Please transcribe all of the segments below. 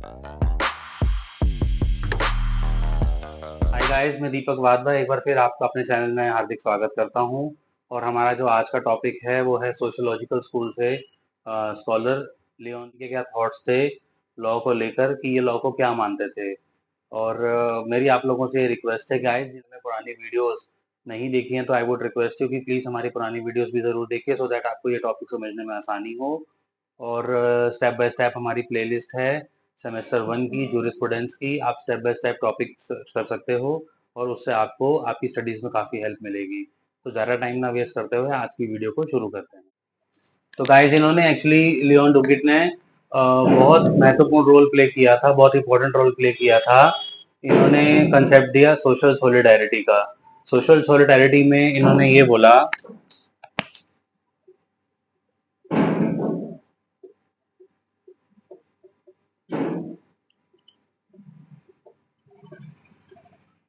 Hi guys, मैं दीपक वाधवा एक बार फिर आपका अपने चैनल में हार्दिक स्वागत करता हूं। और हमारा जो आज का टॉपिक है वो है सोशियोलॉजिकल स्कूल से स्कॉलर लियोन के क्या थॉट्स थे लॉ को लेकर, कि ये लॉ को क्या मानते थे। और मेरी आप लोगों से रिक्वेस्ट है गाइस, जिन्होंने पुरानी वीडियोस नहीं देखी हैं तो आई वुड रिक्वेस्ट यू कि प्लीज़ हमारी पुरानी वीडियोस भी ज़रूर देखिए, सो दैट आपको ये टॉपिक समझने में आसानी हो। और स्टेप बाय स्टेप हमारी प्लेलिस्ट है सेमेस्टर 1 की जूरिस्प्रूडेंस की। आप step by step topic search कर सकते हो और उससे आपको आपकी स्टडीज़ में काफ़ी हेल्प मिलेगी। तो ज़्यादा टाइम ना वेस्ट करते हुए आज की वीडियो को शुरू करते हैं। तो गाइस, इन्होंने एक्चुअली लियोन डुगिट ने बहुत महत्वपूर्ण रोल प्ले किया था, बहुत इंपॉर्टेंट रोल प्ले किया था। इन्होंने कंसेप्ट दिया सोशल सॉलिडारिटी का। सोशल सॉलिडारिटी में इन्होंने ये बोला,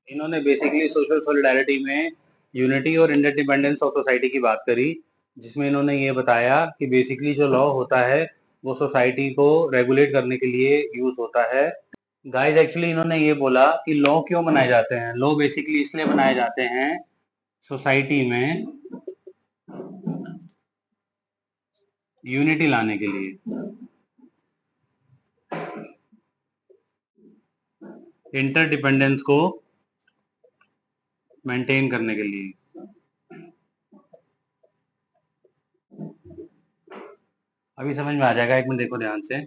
इन्होंने बेसिकली सोशल सॉलिडारिटी में यूनिटी और इंटरडिपेंडेंस ऑफ सोसाइटी की बात करी, जिसमें इन्होंने ये बताया कि बेसिकली जो लॉ होता है वो सोसाइटी को रेगुलेट करने के लिए यूज होता है। गाइस, एक्चुअली इन्होंने ये बोला कि लॉ क्यों बनाए जाते हैं। लॉ बेसिकली इसलिए बनाए जाते हैं सोसाइटी में यूनिटी लाने के लिए, इंटरडिपेंडेंस को मेंटेन करने के लिए। अभी समझ में आ जाएगा, एक मिनट देखो ध्यान से।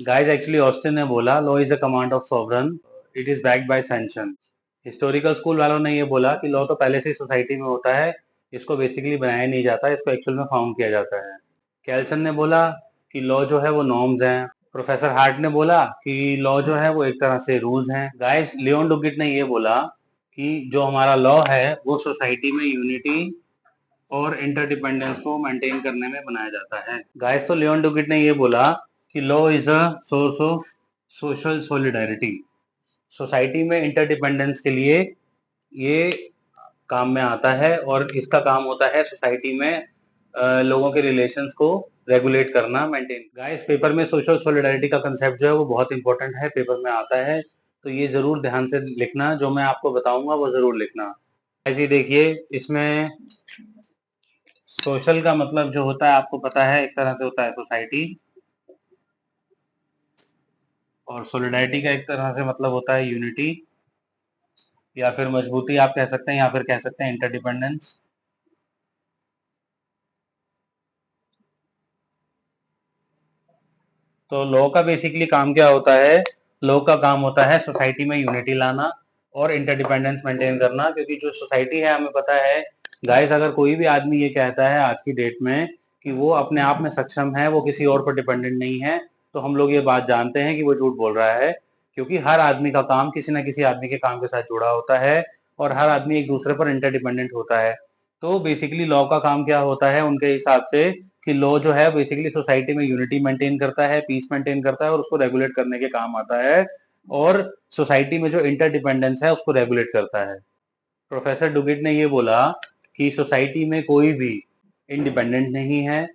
गाइस, एक्चुअली ऑस्टिन ने बोला law is a command of sovereign, it is backed by sanction. Historical school वालों ने ये बोला कि लॉ तो पहले से ही सोसाइटी में होता है, इसको बेसिकली बनाया नहीं जाता, इसको एक्चुअल में फाउंड किया जाता है। कैल्सन ने बोला कि लॉ जो है वो नॉर्म्स हैं। प्रोफेसर हार्ट ने बोला कि लॉ जो है वो एक तरह से रूल्स हैं। गाइस, लियोन डुगिट ने ये बोला कि जो हमारा लॉ है वो सोसाइटी में यूनिटी और इंटरडिपेंडेंस को मेंटेन करने में बनाया जाता है। गाइस, तो लियोन डुगिट ने ये बोला कि law is a source of social solidarity. Society में इंटरडिपेंडेंस के लिए ये काम में आता है और इसका काम होता है सोसाइटी में लोगों के रिलेशंस को रेगुलेट करना, मेंटेन। गाइस, पेपर में सोशल सॉलिडारिटी का कंसेप्ट जो है वो बहुत इंपॉर्टेंट है, पेपर में आता है, तो ये जरूर ध्यान से लिखना, जो मैं आपको बताऊंगा वो जरूर लिखना। ऐसे देखिए, इसमें सोशल का मतलब जो होता है आपको पता है, एक तरह से होता है सोसाइटी, और सॉलिडारिटी का एक तरह से मतलब होता है यूनिटी, या फिर मजबूती आप कह सकते हैं, या फिर कह सकते हैं इंटरडिपेंडेंस। तो लॉ का बेसिकली काम क्या होता है? लॉ का काम होता है सोसाइटी में यूनिटी लाना और इंटरडिपेंडेंस मेंटेन करना, क्योंकि जो सोसाइटी है हमें पता है गाइस, अगर कोई भी आदमी ये कहता है आज की डेट में कि वो अपने आप में सक्षम है, वो किसी और पर डिपेंडेंट नहीं है, तो हम लोग ये बात जानते हैं कि वो झूठ बोल रहा है। क्योंकि हर आदमी का काम किसी ना किसी आदमी के काम के साथ जुड़ा होता है और हर आदमी एक दूसरे पर इंटरडिपेंडेंट होता है। तो बेसिकली लॉ का काम क्या होता है उनके हिसाब से, कि लॉ जो है बेसिकली सोसाइटी में यूनिटी मेंटेन करता है, पीस मेंटेन करता है और उसको रेगुलेट करने के काम आता है, और सोसाइटी में जो इंटरडिपेंडेंस है उसको रेगुलेट करता है। प्रोफेसर डुगिट ने ये बोला कि सोसाइटी में कोई भी इंडिपेंडेंट नहीं है,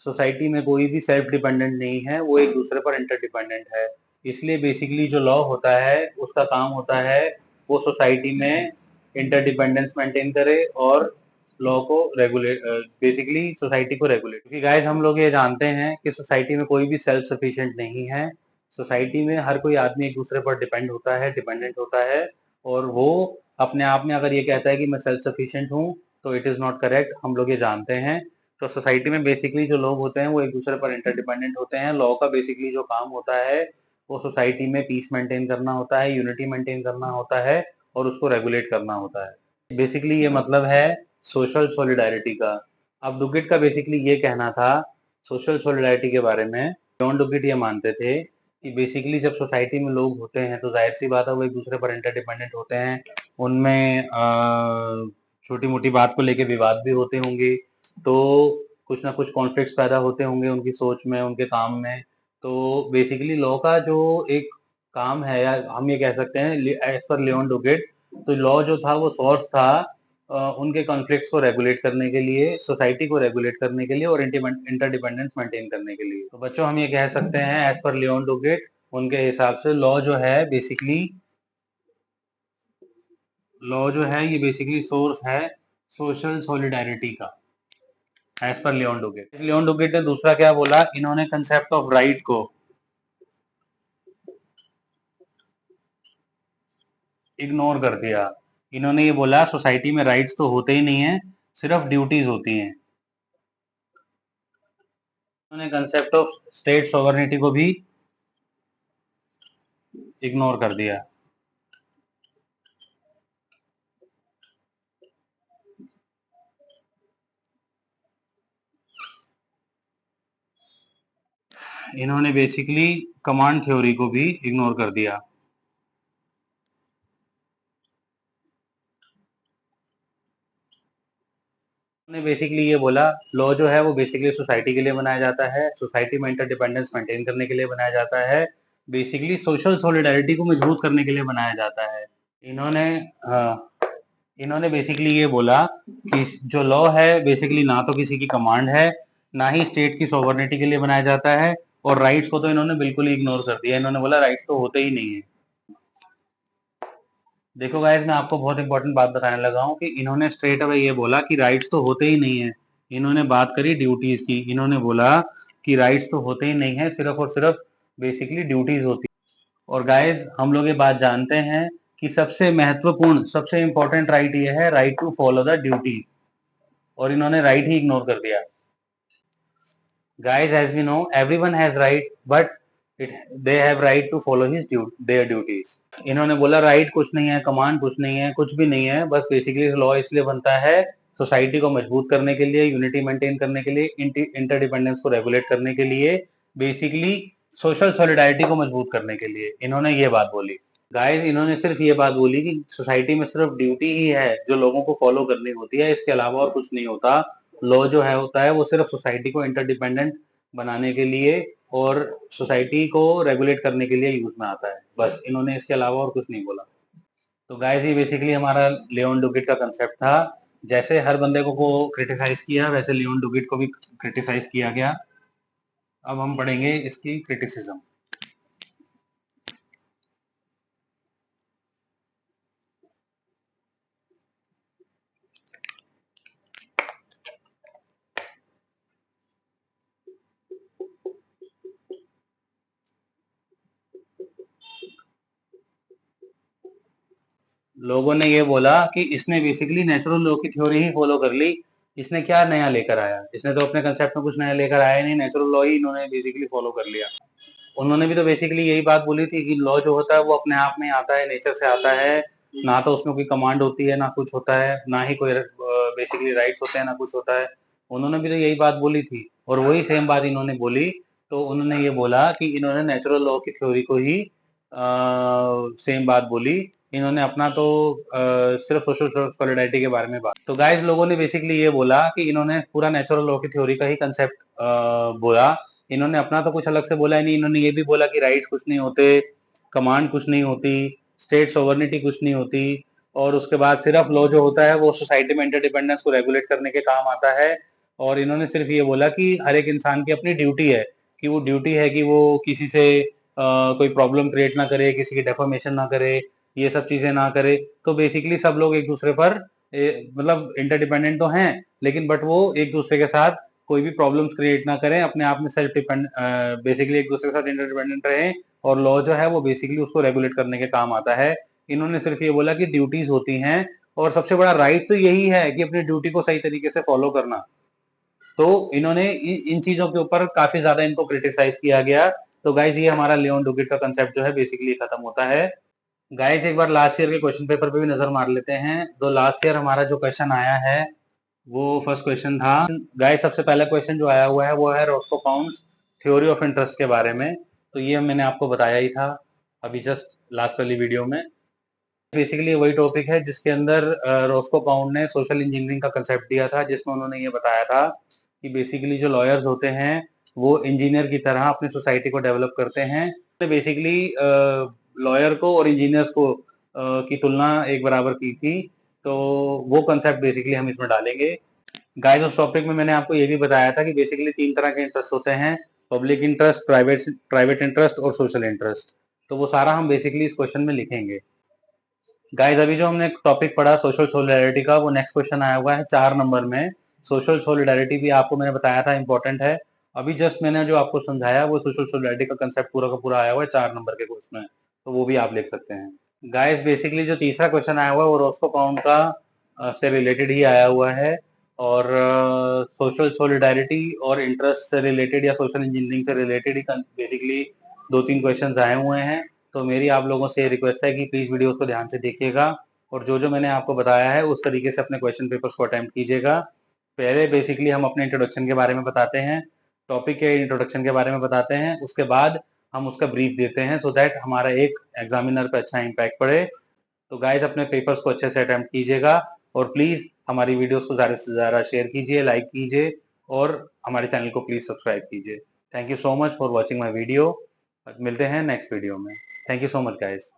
सोसाइटी में कोई भी सेल्फ डिपेंडेंट नहीं है, वो एक दूसरे पर इंटरडिपेंडेंट है। इसलिए बेसिकली जो लॉ होता है उसका काम होता है वो सोसाइटी में इंटरडिपेंडेंस मेंटेन करे और लॉ को रेगुलेट, बेसिकली सोसाइटी को रेगुलेट। क्योंकि गाइस, हम लोग ये जानते हैं कि सोसाइटी में कोई भी सेल्फ सफिशिएंट नहीं है। सोसाइटी में हर कोई आदमी एक दूसरे पर डिपेंड होता है, डिपेंडेंट होता है, और वो अपने आप में अगर ये कहता है कि मैं सेल्फ सफिशिएंट हूँ, तो इट इज नॉट करेक्ट, हम लोग ये जानते हैं। तो सोसाइटी में बेसिकली जो लोग होते हैं वो एक दूसरे पर इंटरडिपेंडेंट होते हैं। लॉ का बेसिकली जो काम होता है वो सोसाइटी में पीस मेंटेन करना होता है, यूनिटी मेंटेन करना होता है और उसको रेगुलेट करना होता है। बेसिकली ये मतलब है सोशल सॉलिडारिटी का। अब डुगिट का बेसिकली ये कहना था सोशल सॉलिडारिटी के बारे में। जॉन डुगिट ये मानते थे कि बेसिकली जब सोसाइटी में लोग होते हैं तो जाहिर सी बात है वो एक दूसरे पर इंटरडिपेंडेंट होते हैं। उनमें छोटी मोटी बात को लेके विवाद भी होते होंगे, तो कुछ ना कुछ कॉन्फ्लिक्ट्स पैदा होते होंगे उनकी सोच में, उनके काम में। तो बेसिकली लॉ का जो एक काम है, या हम ये कह सकते हैं एज पर लियोन डुगिट, तो लॉ जो था वो सोर्स था उनके कॉन्फ्लिक्ट्स को रेगुलेट करने के लिए, सोसाइटी को रेगुलेट करने के लिए और इंटरडिपेंडेंस मेंटेन करने के लिए। तो बच्चों हम ये कह सकते हैं एज पर लियोन डुगिट, उनके हिसाब से लॉ जो है बेसिकली सोर्स है सोशल सॉलिडारिटी का, एज पर लियोन डुगिट। लियोन डुगिट ने दूसरा क्या बोला, इन्होंने कंसेप्ट ऑफ राइट को इग्नोर कर दिया। इन्होंने ये बोला सोसाइटी में राइट्स तो होते ही नहीं है, सिर्फ ड्यूटीज होती हैं। उन्होंने कंसेप्ट ऑफ स्टेट सॉवरेनिटी को भी इग्नोर कर दिया। इन्होंने बेसिकली कमांड थ्योरी को भी इग्नोर कर दिया। उन्होंने बेसिकली ये बोला लॉ जो है वो बेसिकली सोसाइटी के लिए बनाया जाता है, सोसाइटी में इंटरडिपेंडेंस मेंटेन करने के लिए बनाया जाता है, बेसिकली सोशल सॉलिडारिटी को मजबूत करने के लिए बनाया जाता है। इन्होंने हाँ, इन्होंने बेसिकली ये बोला कि जो लॉ है बेसिकली ना तो किसी की कमांड है, ना ही स्टेट की सोवर्निटी के लिए बनाया जाता है, और राइट्स को तो इन्होंने बिल्कुल ही इग्नोर कर दिया। इन्होंने बोला राइट्स तो होते ही नहीं है। देखो गाइस, मैं आपको बहुत इंपॉर्टेंट बात बताने लगा हूँ कि इन्होंने स्ट्रेट अवे ये बोला कि राइट्स तो होते ही नहीं है। इन्होंने बात करी ड्यूटीज की, इन्होंने बोला कि राइट्स तो होते ही नहीं है, सिर्फ और सिर्फ बेसिकली ड्यूटीज होती है। और गाइस, हम लोग ये बात जानते हैं कि सबसे महत्वपूर्ण, सबसे इंपॉर्टेंट राइट ये है, right to follow the duties, और इन्होंने राइट ही इग्नोर कर दिया। Guys, as we know, everyone has right, but they have right to follow their duties. इन्होंने बोला राइट कुछ नहीं है, कमांड कुछ नहीं है, कुछ भी नहीं है, बस बेसिकली लॉ इसलिए बनता है सोसाइटी को मजबूत करने के लिए, यूनिटी मेंटेन करने के लिए, इंटरडिपेंडेंस को रेगुलेट करने के लिए, बेसिकली सोशल सॉलिडारिटी को मजबूत करने के लिए इन्होंने ये बात बोली। गाइस, इन्होंने सिर्फ ये बात बोली कि सोसाइटी में सिर्फ ड्यूटी ही है जो लोगों को फॉलो करनी होती है, इसके अलावा और कुछ नहीं होता। लॉ जो है होता है वो सिर्फ सोसाइटी को इंटरडिपेंडेंट बनाने के लिए और सोसाइटी को रेगुलेट करने के लिए यूज में आता है, बस इन्होंने इसके अलावा और कुछ नहीं बोला। तो गाइस, ये बेसिकली हमारा लियोन डुगिट का कंसेप्ट था। जैसे हर बंदे को क्रिटिसाइज किया, वैसे लियोन डुगिट को भी क्रिटिसाइज किया गया। अब हम पढ़ेंगे इसकी क्रिटिसिज्म। लोगों ने ये बोला कि इसने बेसिकली नेचुरल लॉ की थ्योरी ही फॉलो कर ली, इसने क्या नया लेकर आया, इसने तो अपने कंसेप्ट में कुछ नया लेकर आया नहीं, नेचुरल लॉ ही इन्होंने बेसिकली फॉलो कर लिया। उन्होंने भी तो बेसिकली यही बात बोली थी कि लॉ जो होता है वो अपने आप में आता है, नेचर से आता है, ना तो उसमें कोई कमांड होती है, ना कुछ होता है, ना ही कोई बेसिकली राइट्स होते हैं, ना कुछ होता है। उन्होंने भी तो यही बात बोली थी, और वही सेम बात इन्होंने बोली। तो उन्होंने ये बोला कि इन्होंने नेचुरल लॉ की थ्योरी को ही सेम बात बोली। इन्होंने अपना तो सिर्फ सोशल सॉलिडारिटी के बारे में बात। तो गाइस, लोगों ने बेसिकली ये बोला कि इन्होंने पूरा नेचुरल लॉ की थ्योरी का ही कंसेप्ट बोला। इन्होंने अपना तो कुछ अलग से बोला ही नहीं। इन्होंने ये भी बोला कि राइट्स कुछ नहीं होते, कमांड कुछ नहीं होती, स्टेट सोवर्निटी कुछ नहीं होती, और उसके बाद सिर्फ लॉ जो होता है वो सोसाइटी में इंटरडिपेंडेंस को रेगुलेट करने के काम आता है। और इन्होंने सिर्फ ये बोला कि हर एक इंसान की अपनी ड्यूटी है, कि वो ड्यूटी है कि वो किसी से कोई प्रॉब्लम क्रिएट ना करे, किसी की डेफोमेशन ना करे, ये सब चीजें ना करे। तो बेसिकली सब लोग एक दूसरे पर मतलब इंटरडिपेंडेंट तो हैं, लेकिन बट वो एक दूसरे के साथ कोई भी प्रॉब्लम्स क्रिएट ना करें, अपने आप में सेल्फ डिपेंड बेसिकली एक दूसरे के साथ इंटरडिपेंडेंट रहें, और लॉ जो है वो बेसिकली उसको रेगुलेट करने के काम आता है। इन्होंने सिर्फ ये बोला कि ड्यूटीज होती हैं, और सबसे बड़ा राइट तो यही है कि अपनी ड्यूटी को सही तरीके से फॉलो करना। तो इन्होंने इन चीजों के ऊपर काफी ज्यादा इनको क्रिटिसाइज किया गया। तो गाइज, ये हमारा लियोन डुगिट का कंसेप्ट जो है बेसिकली खत्म होता है। गाइस, एक बार लास्ट ईयर के क्वेश्चन पेपर पे भी नजर मार लेते हैं। तो लास्ट ईयर हमारा जो क्वेश्चन आया है वो फर्स्ट क्वेश्चन था। गाइस, सबसे पहला क्वेश्चन जो आया हुआ है वो है Roscoe pounds theory of interest के बारे में। तो ये मैंने आपको बताया ही था अभी जस्ट लास्ट वाली वीडियो में। बेसिकली वही टॉपिक है जिसके अंदर रोस्को पाउंड ने सोशल इंजीनियरिंग का कंसेप्ट दिया था, जिसमें उन्होंने ये बताया था कि बेसिकली जो लॉयर्स होते हैं वो इंजीनियर की तरह अपनी सोसाइटी को डेवलप करते हैं। तो बेसिकली लॉयर को और इंजीनियर्स को की तुलना एक बराबर की थी। तो वो कंसेप्ट बेसिकली हम इसमें डालेंगे। गाइस उस टॉपिक में मैंने आपको ये भी बताया था कि बेसिकली 3 तरह के इंटरेस्ट होते हैं, पब्लिक इंटरेस्ट, प्राइवेट इंटरेस्ट और सोशल इंटरेस्ट। तो वो सारा हम बेसिकली इस क्वेश्चन में लिखेंगे। गाइस अभी जो हमने टॉपिक पढ़ा सोशल सोलिडारिटी का, वो नेक्स्ट क्वेश्चन आया हुआ है 4 नंबर में। सोशल सोलिडारिटी भी आपको मैंने बताया था इंपॉर्टेंट है। अभी जस्ट मैंने जो आपको समझाया वो सोशल सोलिडारिटी का कंसेप्ट पूरा का पूरा आया हुआ है 4 नंबर के क्वेश्चन में, तो वो भी आप लिख सकते हैं। गाइस बेसिकली जो तीसरा क्वेश्चन आया हुआ है वो रोस्को काउंट का से रिलेटेड ही आया हुआ है, और सोशल सॉलिडारिटी और इंटरेस्ट से रिलेटेड या सोशल इंजीनियरिंग से रिलेटेड ही बेसिकली 2-3 क्वेश्चंस आए हुए हैं। तो मेरी आप लोगों से रिक्वेस्ट है कि प्लीज़ वीडियोस को ध्यान से देखिएगा और जो मैंने आपको बताया है उस तरीके से अपने क्वेश्चन पेपर्स को अटेम्प्ट कीजिएगा। पहले बेसिकली हम अपने इंट्रोडक्शन के बारे में बताते हैं, टॉपिक के इंट्रोडक्शन के बारे में बताते हैं, उसके बाद हम उसका ब्रीफ देते हैं सो दैट हमारा एक एग्जामिनर पे अच्छा इम्पैक्ट पड़े। तो गाइस अपने पेपर्स को अच्छे से अटेम्प्ट कीजिएगा और प्लीज़ हमारी वीडियोस को ज़्यादा से ज़्यादा शेयर कीजिए, लाइक कीजिए और हमारे चैनल को प्लीज़ सब्सक्राइब कीजिए। Thank you so much for watching my video. मिलते हैं नेक्स्ट वीडियो में। Thank you so much guys.